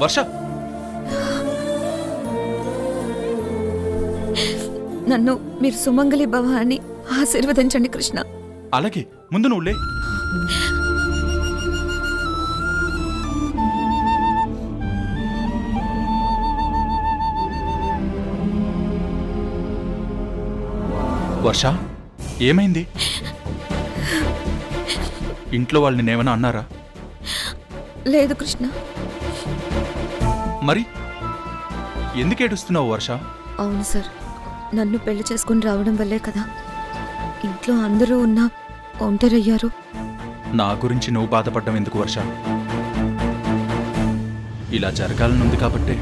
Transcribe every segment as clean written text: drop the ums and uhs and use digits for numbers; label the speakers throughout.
Speaker 1: వర్ష,
Speaker 2: నన్ను మీరు సుమంగళి భవ అని ఆశీర్వదించండి కృష్ణ.
Speaker 1: అలాగే, ముందు నువ్వులే. వర్ష, ఏమైంది? ఇంట్లో వాళ్ళు నేనేమైనా అన్నారా?
Speaker 2: లేదు కృష్ణ.
Speaker 1: మరి ఎందుకు ఏడుస్తున్నావు వర్ష?
Speaker 2: అవును సార్, నన్ను పెళ్లి చేసుకుని రావడం వల్లే కదా ఇంట్లో అందరూ ఉన్నా ఒంటరయ్యారు.
Speaker 1: నా గురించి నువ్వు బాధపడ్డం ఎందుకు వర్ష? ఇలా జరగాలనుంది కాబట్టే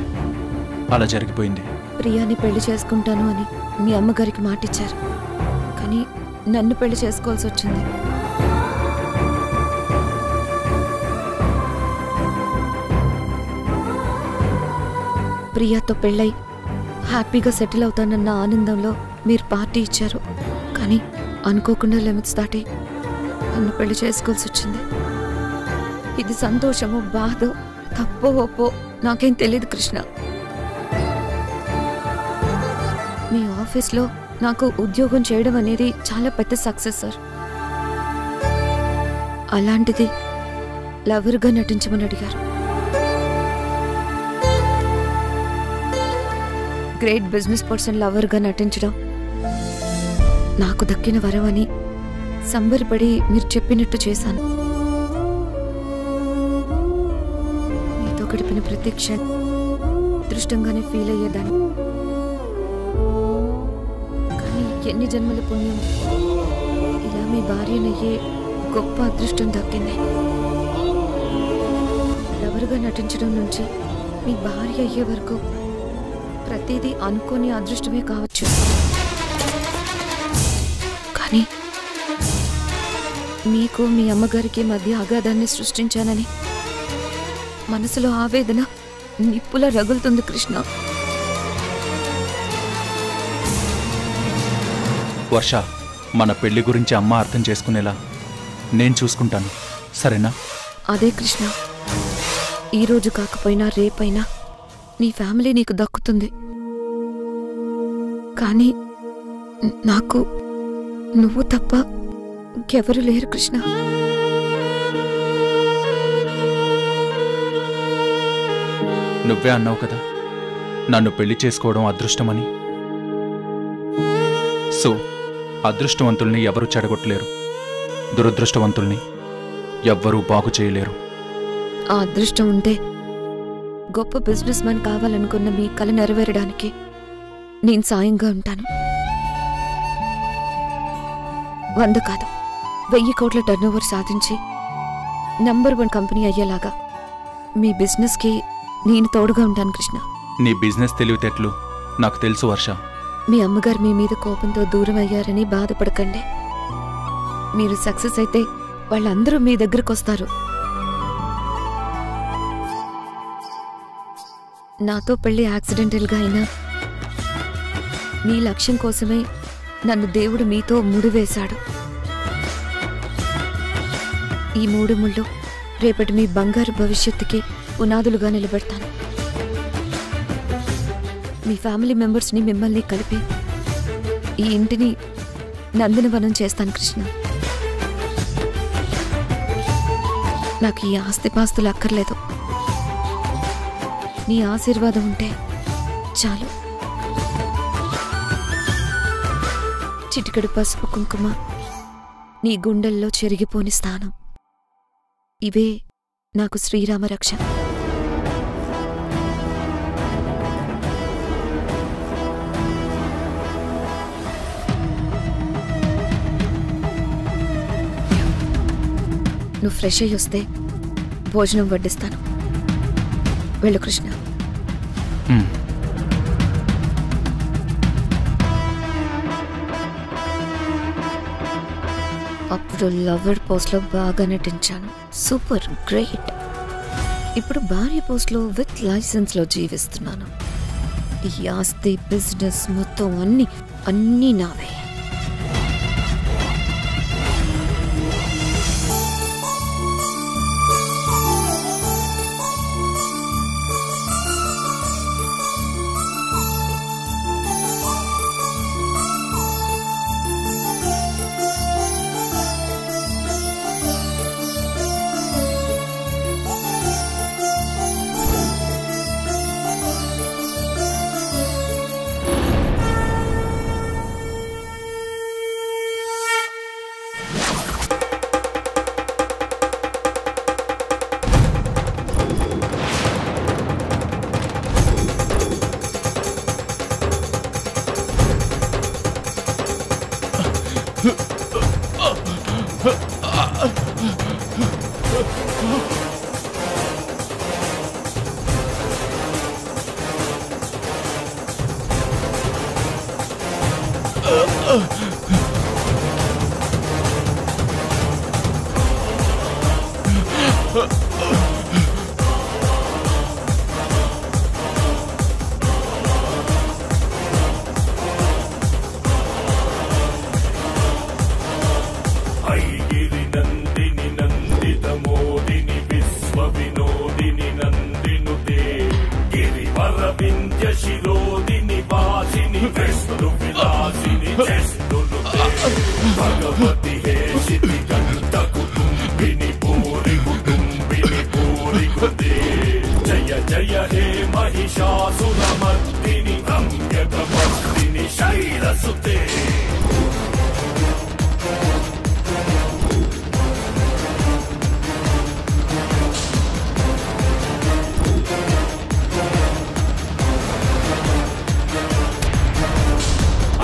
Speaker 1: అలా జరిగిపోయింది.
Speaker 2: ప్రియాని పెళ్లి చేసుకుంటాను అని మీ అమ్మగారికి మాటిచ్చారు, కానీ నన్ను పెళ్లి చేసుకోవాల్సి వచ్చింది. ప్రియాతో పెళ్ళై హ్యాపీగా సెటిల్ అవుతానన్న ఆనందంలో మీరు పార్టీ ఇచ్చారు, కానీ అనుకోకుండా లిమిట్స్ దాటి నన్ను పెళ్లి చేసుకోవాల్సి వచ్చింది. ఇది సంతోషమో బాధో తప్పో ఒప్పో నాకేం తెలియదు కృష్ణ. మీ ఆఫీస్లో నాకు ఉద్యోగం చేయడం అనేది చాలా పెద్ద సక్సెస్ సార్. అలాంటిది లవర్గా నటించమని అడిగారు. గ్రేట్ బిజినెస్ పర్సన్ లవర్గా నటించడం నాకు దక్కిన వరం అని సంబరపడి మీరు చెప్పినట్టు చేశాను. మీతో గడిపిన ప్రతి క్షణం అదృష్టంగానే ఫీల్ అయ్యేదాన్ని. కానీ ఎన్ని జన్మల పుణ్యం ఇలా మీ భార్యనయ్యే గొప్ప అదృష్టం దక్కింది. లవర్గా నటించడం నుంచి మీ భార్య అయ్యే వరకు ప్రతిదీ అనుకోని అదృష్టమే కావచ్చు, కానీ మీకు మీ అమ్మగారికి మధ్య అగాధాన్ని సృష్టించానని మనసులో ఆవేదన నిప్పులా రగులుతుంది కృష్ణ.
Speaker 1: వర్ష, మన పెళ్లి గురించి అమ్మ అర్థం చేసుకునేలా నేను చూసుకుంటాను, సరేనా?
Speaker 2: అదే కృష్ణ, ఈరోజు కాకపోయినా రేపైనా నీ ఫ్యామిలీ నీకు దక్కుతుంది, కానీ నాకు నువ్వు తప్ప ఇంకెవరు లేరు కృష్ణ.
Speaker 1: నువ్వే అన్నావు కదా నన్ను పెళ్లి చేసుకోవడం అదృష్టమని. సో అదృష్టవంతుల్ని ఎవరూ చెడగొట్టలేరు, దురదృష్టవంతుల్ని ఎవ్వరూ బాగు చేయలేరు.
Speaker 2: ఆ అదృష్టం ఉంటే గొప్ప బిజినెస్ మ్యాన్ కావాలనుకున్న మీ కల నెరవేరడానికి నేను సాయంగా ఉంటాను. 100 కాదు 1000 కోట్ల టర్నోవర్ సాధించి నంబర్ 1 కంపెనీ అయ్యేలాగా మీ బిజినెస్కి నేను తోడుగా ఉంటాను కృష్ణ.
Speaker 1: నీ బిజినెస్ తెలివితేటలు నాకు తెలుసు వర్ష.
Speaker 2: మీ అమ్మగారు మీ మీద కోపంతో దూరం అయ్యారని బాధపడకండి. మీరు సక్సెస్ అయితే వాళ్ళందరూ మీ దగ్గరకు వస్తారు. నాతో పెళ్లి యాక్సిడెంటల్గా అయినా మీ లక్ష్యం కోసమే నన్ను దేవుడు మీతో ముడివేశాడు. ఈ 3 ముళ్ళు రేపటి మీ బంగారు భవిష్యత్తుకి పునాదులుగా నిలబెడతాను. మీ ఫ్యామిలీ మెంబర్స్ని మిమ్మల్ని కలిపి ఈ ఇంటిని నందనవనం చేస్తాను కృష్ణ. నాకు ఈ ఆస్తిపాస్తులు అక్కర్లేదు, నీ ఆశీర్వాదం ఉంటే చాలు. చిటికెడు పసుపు కుంకుమ నీ గుండెల్లో చెరిగిపోని స్థానం, ఇవే నాకు శ్రీరామ రక్ష. నువ్వు ఫ్రెష్ అయ్యి వస్తే భోజనం వడ్డిస్తాను. వెళ్ళు కృష్ణ. అప్పుడు లవర్ పోస్ట్లో బాగా నటించాను. Super great. ఇప్పుడు భార్య పోస్ట్లో విత్ లైసెన్స్లో జీవిస్తున్నాను. ఈ ఆస్తి బిజినెస్ మొత్తం అన్నీ నావే.
Speaker 3: జయ జయ హే మహిషాసురమర్దిని రమ్యకమర్దిని శైలసుతే.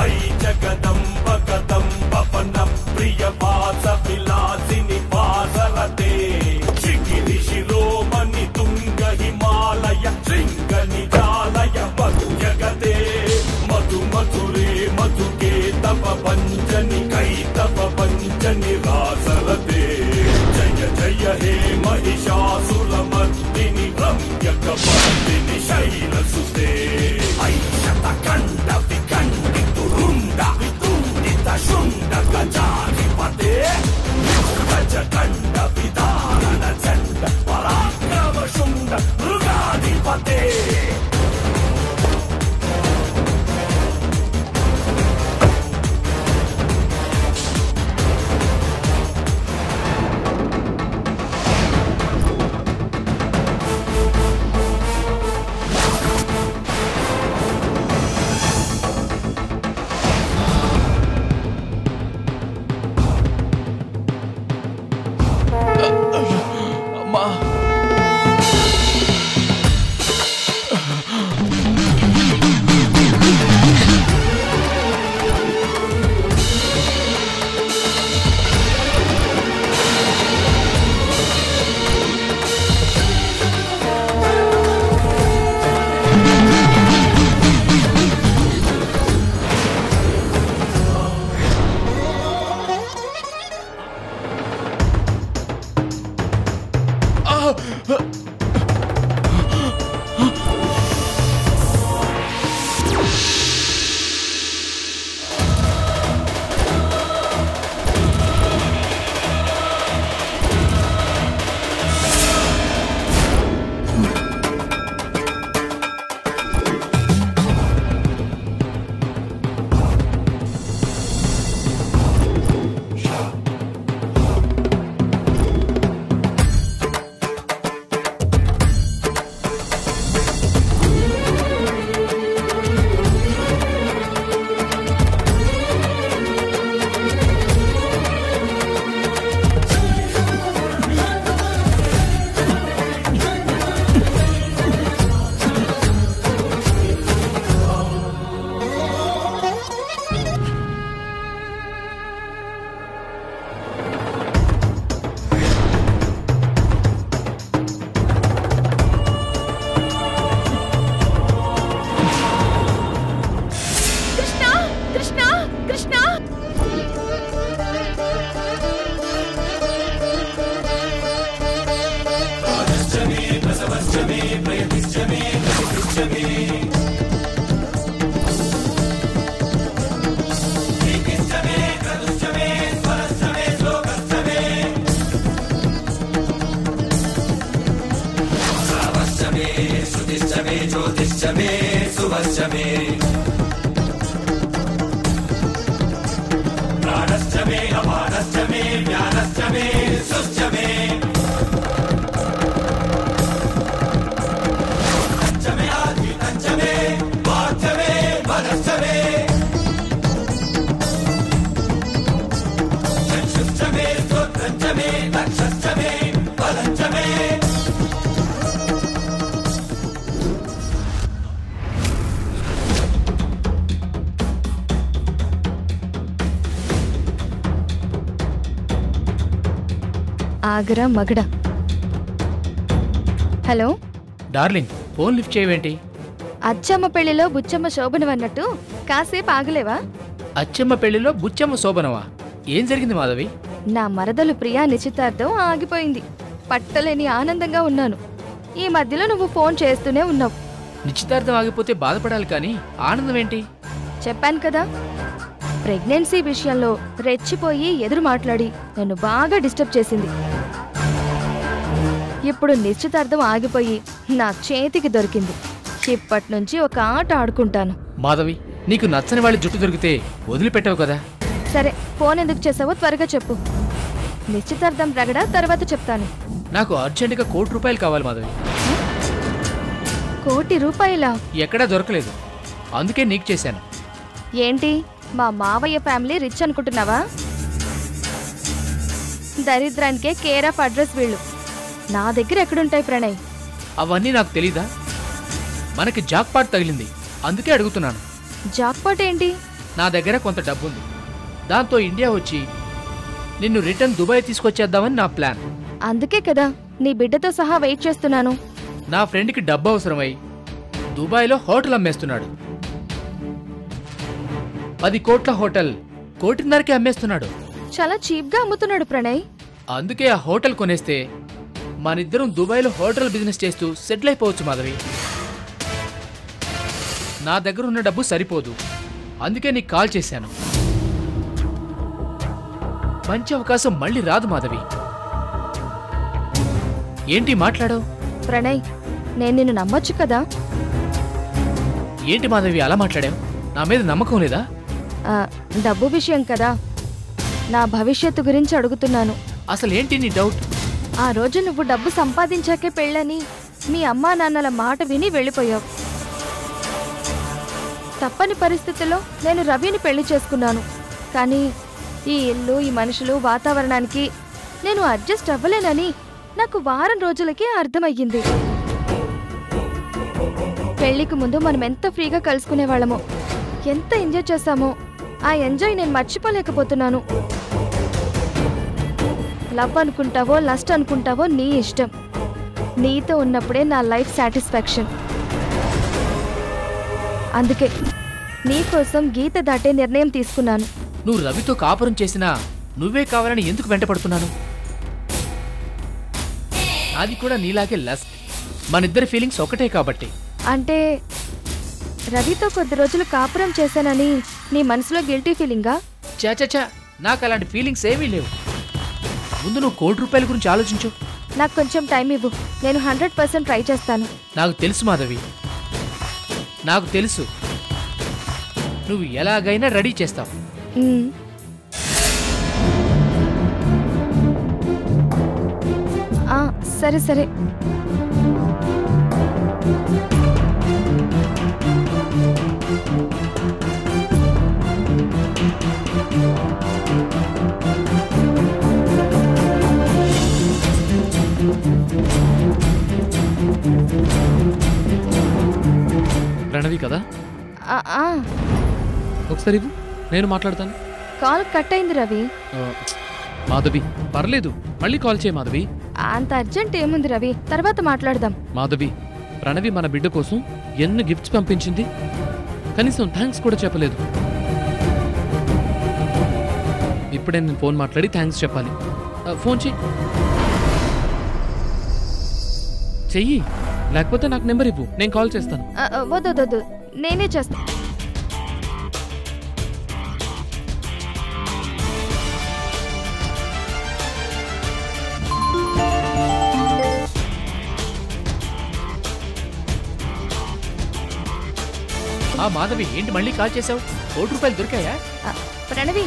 Speaker 3: ఐ జగదంబ కదంబ పన ప్రియ వాస విలాసిని వాసరతే. శిఖిరి శిరోమణి తుంగ హిమాలయ శృంగ నిజాలయ तपश्च मे प्राणश्च मे अपानश्च मे ज्ञानश्च मे सुश्च मे पंच मे आदितञ्च मे वाच्च मे मनश्च मे चक्षुश्च मे श्रोत्रञ्च मे दक्षश्च मे बलञ्च मे
Speaker 2: ఆగరా మగడా. హలో
Speaker 4: డార్లింగ్, ఫోన్ లిఫ్ట్ చేయవేంటి?
Speaker 2: అచ్చమ్మ పెళ్లిలో బుచ్చమ్మ శోభనం అన్నట్టు కాసేపు ఆగలేవా?
Speaker 4: అచ్చమ్మ పెళ్లిలో బుచ్చమ్మ శోభనవా? ఏం జరిగింది మాధవి?
Speaker 2: నా మరదలు ప్రియా నిశ్చితార్థం ఆగిపోయింది. పట్టలేని ఆనందంగా ఉన్నాను. ఈ మధ్యలో నువ్వు ఫోన్ చేస్తూనే ఉన్నావు.
Speaker 4: నిశ్చితార్థం ఆగిపోతే బాధపడాలి కానీ ఆనందం ఏంటి?
Speaker 2: చెప్పాను కదా, ప్రెగ్నెన్సీ విషయంలో రెచ్చిపోయి ఎదురు మాట్లాడి నన్ను బాగా డిస్టర్బ్ చేసింది. ఇప్పుడు నిశ్చితార్థం ఆగిపోయి నా చేతికి దొరికింది. ఇప్పటి నుంచి ఒక ఆట ఆడుకుంటాను.
Speaker 4: మాధవి, నీకు నచ్చని వాళ్ళ జుట్టు దొరికితే వదిలిపెట్టావు కదా.
Speaker 2: సరే, ఫోన్ ఎందుకు చేసావో త్వరగా చెప్పు. నిశ్చితార్థం రగడ తర్వాత చెప్తాను.
Speaker 4: నాకు అర్జెంటుగా ₹1,00,00,000 కావాలి మాధవి.
Speaker 2: ₹1,00,00,000?
Speaker 4: ఎక్కడా దొరకలేదు, అందుకే నీకు చేశాను.
Speaker 2: ఏంటి, మా మావయ్య ఫ్యామిలీ రిచ్ అనుకుంటున్నావా? దరిద్రానికే కేర్ ఆఫ్ అడ్రస్ వీళ్ళు. నా దగ్గర ఎక్కడుంటాయి ప్రణయ్?
Speaker 4: అవన్నీ నాకు తెలీదా? మనకి జాక్పాట్ తగిలింది, అందుకే అడుగుతున్నాను.
Speaker 2: జాక్పాట్ ఏంటి?
Speaker 4: నా దగ్గర కొంత డబ్బుంది, దాంతో ఇండియా వచ్చి నిన్ను రిటర్న్ దుబాయ్ తీసుకొచ్చేద్దామని నా ప్లాన్.
Speaker 2: అందుకే కదా నీ బిడ్డతో సహా వెయిట్ చేస్తున్నాను.
Speaker 4: నా ఫ్రెండ్కి డబ్బు అవసరమై దుబాయ్లో హోటల్ అమ్మేస్తున్నాడు. 10 కోట్ల హోటల్ 1,50,00,000కి అమ్మేస్తున్నాడు.
Speaker 2: చాలా చీప్ గా అమ్ముతున్నాడు ప్రణయ్.
Speaker 4: అందుకే ఆ హోటల్ కొనేస్తే మనిద్దరం దుబాయ్లో హోటల్ బిజినెస్ చేస్తూ సెటిల్ అయిపోవచ్చు మాధవి. నా దగ్గర ఉన్న డబ్బు సరిపోదు, అందుకే నీకు కాల్ చేశాను. మంచి అవకాశం మళ్ళీ రాదు మాధవి. ఏంటి మాట్లాడావు?
Speaker 2: ప్రణయ్, నేను నిన్ను నమ్మొచ్చు కదా?
Speaker 4: ఏంటి మాధవి అలా మాట్లాడావు? నా మీద నమ్మకం లేదా?
Speaker 2: డబ్బు విషయం కదా, నా భవిష్యత్తు గురించి అడుగుతున్నాను.
Speaker 4: అసలు ఏంటి నీ డౌట్?
Speaker 2: ఆ రోజు నువ్వు డబ్బు సంపాదించాకే పెళ్ళని మీ అమ్మా నాన్నల మాట విని వెళ్ళిపోయావు. తప్పని పరిస్థితుల్లో నేను రవిని పెళ్లి చేసుకున్నాను. కానీ ఈ ఇల్లు, ఈ మనుషులు, వాతావరణానికి నేను అడ్జస్ట్ అవ్వలేనని నాకు వారం రోజులకే అర్థమయ్యింది. పెళ్లికి ముందు మనం ఎంత ఫ్రీగా కలుసుకునేవాళ్ళమో, ఎంత ఎంజాయ్ చేశామో, ఆ ఎంజాయ్ నేను మర్చిపోలేకపోతున్నాను. లవ్ అనుకుంటావో లస్ట్ అనుకుంటావో నీ ఇష్టం. నీతో ఉన్నప్పుడే నా లైఫ్ సాటిస్ఫాక్షన్. అందుకే నీకోసం గీత దాటే నిర్ణయం తీసుకున్నాను.
Speaker 4: నువ్వు రవితో కాపురం చేసినా నువ్వే కావాలని ఎందుకు వెంటపడుతున్నాను? అది కూడా నీలాగే లస్ట్. మనిద్దరి ఫీలింగ్స్ ఒకటే కాబట్టి.
Speaker 2: అంటే రవితో కొద్ది రోజులు కాపురం చేశానని నీ మనసులో గిల్టీ ఫీలింగా?
Speaker 4: చాచా, నాకు అలాంటి ఫీలింగ్స్ ఏమీ లేవు. ముందు నువ్వు ₹1,00,00,000 గురించి ఆలోచించు.
Speaker 2: నాకు కొంచెం టైం ఇవ్వు, నేను 100% ట్రై చేస్తాను.
Speaker 4: నాకు తెలుసు మాధవి, నాకు తెలుసు నువ్వు ఎలాగైనా రెడీ చేస్తావు.
Speaker 2: సరే సరే.
Speaker 5: ప్రణవి కదా? ఒకసారి నేను మాట్లాడతాను.
Speaker 2: కాల్ కట్ అయింది రవి.
Speaker 5: మాధవి, పర్లేదు, మళ్ళీ కాల్ చేయి మాధవి.
Speaker 2: అంత అర్జెంట్ ఏముంది రవి, తర్వాత మాట్లాడదాం.
Speaker 5: మాధవి, ప్రణవి మన బిడ్డ కోసం ఎన్ని గిఫ్ట్స్ పంపించింది, కనీసం థ్యాంక్స్ కూడా చెప్పలేదు. ఇప్పుడే నేను ఫోన్ మాట్లాడి థ్యాంక్స్ చెప్పాలి. ఫోన్ చెయ్యి, లేకపోతే నాకు నెంబర్ ఇవ్వు, నేను కాల్ చేస్తాను.
Speaker 2: వద్దు, నేనే చేస్తా.
Speaker 4: మాధవి ఏంటి మళ్ళీ కాల్ చేసావు? ₹1 దొరికాయా?
Speaker 2: ప్రణవి,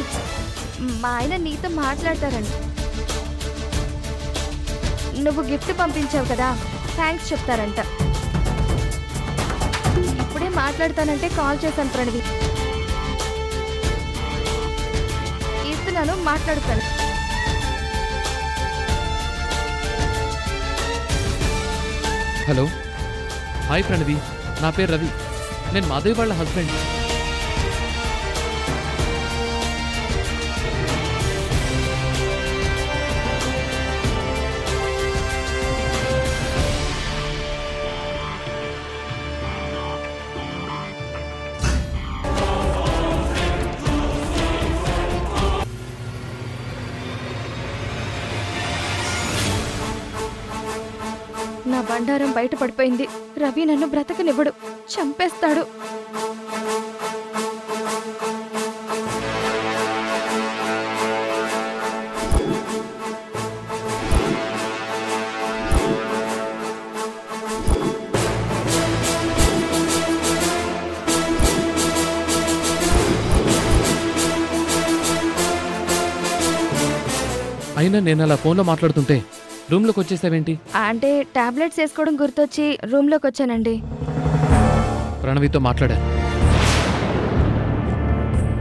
Speaker 2: మా ఆయన నీతో మాట్లాడతారండి. నువ్వు గిఫ్ట్ పంపించావు కదా, థ్యాంక్స్ చెప్తారంట. ఇప్పుడే మాట్లాడతానంటే కాల్ చేశాను ప్రణవి. ఇస్తున్నాను, మాట్లాడుతాను.
Speaker 5: హలో, హాయ్ ప్రణవి, నా పేరు రవి. నేను మాధవి వాళ్ళ హస్బెండ్.
Speaker 2: నా బండారం బయట పడిపోయింది. రవి నన్ను బ్రతకనివ్వడు, చంపేస్తాడు.
Speaker 5: అయినా నేను అలా ఫోన్లో మాట్లాడుతుంటే రూమ్లోకి వచ్చేసావేంటి?
Speaker 2: అంటే టాబ్లెట్స్ వేసుకోవడం గుర్తొచ్చి రూమ్లోకి వచ్చానండి.
Speaker 5: ప్రణవితో మాట్లాడాను,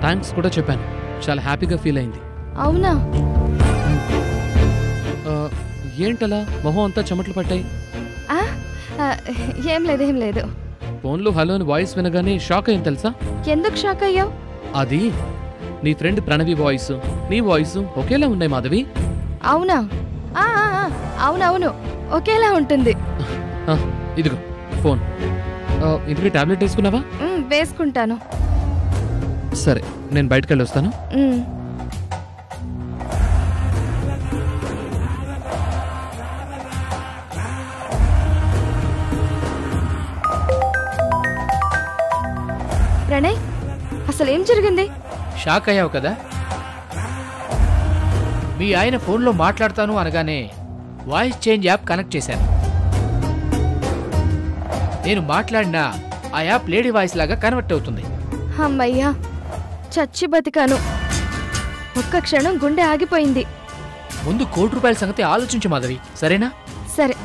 Speaker 5: థ్యాంక్స్ కూడా చెప్పాను. చాలా హ్యాపీగా ఫీల్ అయింది.
Speaker 2: అవునా?
Speaker 5: ఏంటలా మొహం అంతా చెమటలు పట్టాయి?
Speaker 2: ఏం లేదు, ఏం లేదు.
Speaker 5: ఫోన్లో హలో అని వాయిస్ వినగానే షాక్ అయ్యింది తెలుసా?
Speaker 2: ఎందుకు షాక్ అయ్యావు?
Speaker 5: అది నీ ఫ్రెండ్ ప్రణవి వాయిస్, నీ వాయిస్ ఒకేలా ఉన్నాయి మాధవి.
Speaker 2: అవునా? అవునవును, ఒకేలా ఉంటుంది.
Speaker 5: ఇదిగో ఫోన్. ఇంటికి టాబ్లెట్ వేసుకున్నావా?
Speaker 2: వేసుకుంటాను.
Speaker 5: సరే, నేను బయటకు వెళ్ళి వస్తాను.
Speaker 2: ప్రణయ్, అసలు ఏం జరిగింది?
Speaker 4: షాక్ అయ్యావు కదా? మీ ఆయన ఫోన్లో మాట్లాడతాను అనగానే వాయిస్ చేంజ్ యాప్ కనెక్ట్ చేశాను. నేను మాట్లాడినా ఆ యాప్ లేడీ వాయిస్ లాగా కన్వర్ట్ అవుతుంది.
Speaker 2: అమ్మయ్యా, చచ్చి బతికాను. ఒక్క క్షణం గుండె ఆగిపోయింది.
Speaker 4: ముందు ₹1 సంగతి ఆలోచించు మాధవి, సరేనా?
Speaker 2: సరే,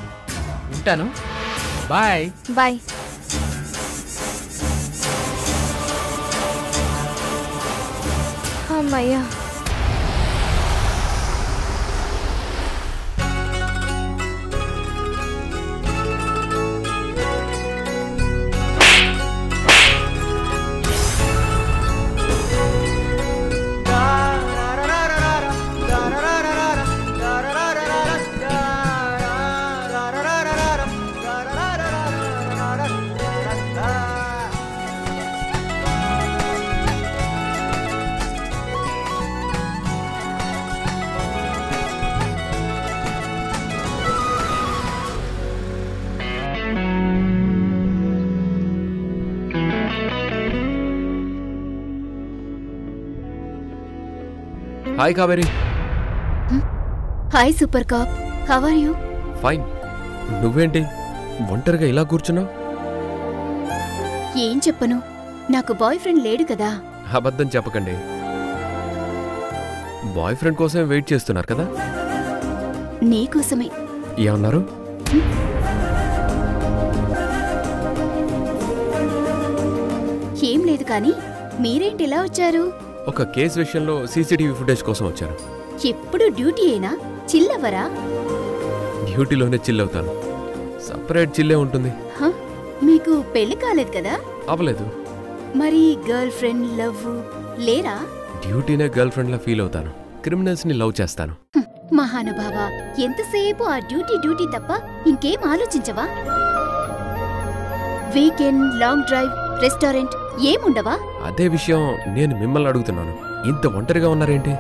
Speaker 4: ఉంటాను. Bye
Speaker 2: bye. అమ్మయ్యా.
Speaker 6: Hi Kaveri.
Speaker 7: Hi super cop, how are you?
Speaker 6: Fine. నువ్వేంటి ఒంటరిగా ఇలా కూర్చున్నావు?
Speaker 7: ఏం చెప్పను, నాకు బాయ్ ఫ్రెండ్ లేడు కదా.
Speaker 6: అబద్ధం చెప్పకండి, బాయ్ ఫ్రెండ్ కోసమే వెయిట్ చేస్తున్నారు కదా?
Speaker 7: నీకోసమే.
Speaker 6: ఏమన్నారు?
Speaker 7: ఏం లేదు కానీ మీరేంటి ఇలా వచ్చారు?
Speaker 6: ఒక కేసు విషయంలో సీసీటీవీ ఫుటేజ్ కోసం వచ్చాను.
Speaker 7: ఎప్పుడు డ్యూటీ అయినా చిల్లవరా?
Speaker 6: డ్యూటీలోనే చిల్ అవుతాను, సపరేట్ చిల్లే ఉంటుంది.
Speaker 7: మీకు పెళ్లి కాలేదు కదా?
Speaker 6: అవ్వలేదు.
Speaker 7: మరి గర్ల్ ఫ్రెండ్ లవ్ లేరా?
Speaker 6: డ్యూటీనే గర్ల్ ఫ్రెండ్ లా ఫీల్ అవుతాను, క్రిమినల్స్ ని లవ్ చేస్తాను.
Speaker 7: మహానుభావ, ఎంతసేపు ఆ డ్యూటీ డ్యూటీ తప్ప ఇంకేం ఆలోచించవా? వీకెండ్, లాంగ్ డ్రైవ్, రెస్టారెంట్ ఏముండవా?
Speaker 6: అదే విషయం నేను మిమ్మల్ని అడుగుతున్నాను, ఇంత ఒంటరిగా ఉన్నారేంటి?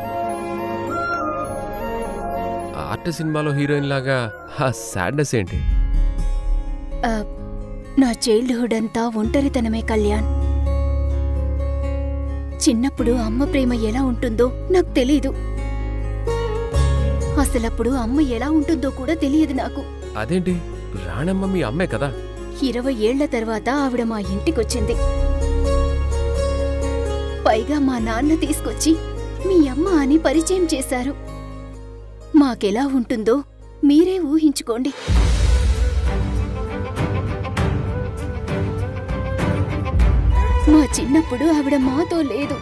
Speaker 6: ఆర్ట్ సినిమాలో హీరోయిన్ లాగా ఆ సాడ్నెస్ ఏంటి?
Speaker 7: నా చైల్డ్హుడ్ అంతా ఒంటరితనమే కళ్యాణ్. చిన్నప్పుడు అమ్మ ప్రేమ ఎలా ఉంటుందో నాకు తెలీదు. అసలప్పుడు అమ్మ ఎలా ఉంటుందో కూడా తెలియదు నాకు.
Speaker 6: అదేంటి, రాణమ్మ మీ అమ్మే కదా?
Speaker 7: 20 ఏళ్ల తర్వాత ఆవిడ మా ఇంటికొచ్చింది. పైగా మా నాన్న తీసుకొచ్చి మీ అమ్మ అని పరిచయం చేశారు. మాకెలా ఉంటుందో మీరే ఊహించుకోండి. మా చిన్నప్పుడు ఆవిడ మాతో లేదు.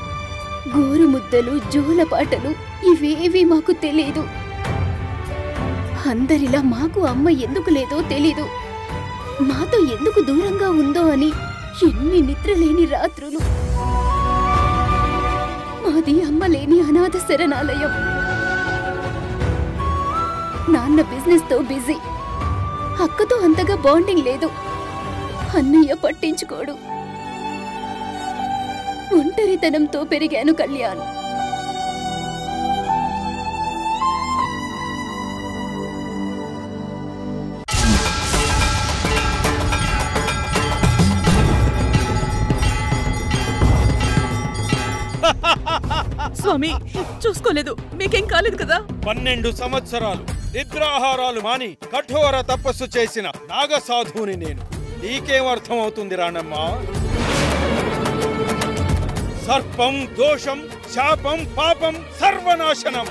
Speaker 7: గోరుముద్దలు, జోలపాటలు ఇవేవి మాకు తెలీదు. అందరిలా మాకు అమ్మ ఎందుకు లేదో తెలీదు. మాతో ఎందుకు దూరంగా ఉందో అని ఎన్ని నిద్రలేని రాత్రులు. మాది అమ్మ లేని అనాథ శరణాలయం. నాన్న బిజినెస్ తో బిజీ. అక్కతో అంతగా బాండింగ్ లేదు. అన్నయ్య పట్టించుకోడు. ఒంటరితనంతో పెరిగాను కళ్యాణ్.
Speaker 8: స్వామి, చూసుకోలేదు. మీకేం కాలేదు కదా?
Speaker 9: 12 సంవత్సరాలు నిద్రాహారాలు మాని కఠోర తపస్సు చేసిన నాగసాధువుని నేను. నీకేం అర్థం అవుతుంది రాణమ్మ? సర్పం, దోషం, శాపం, పాపం, సర్వనాశనం.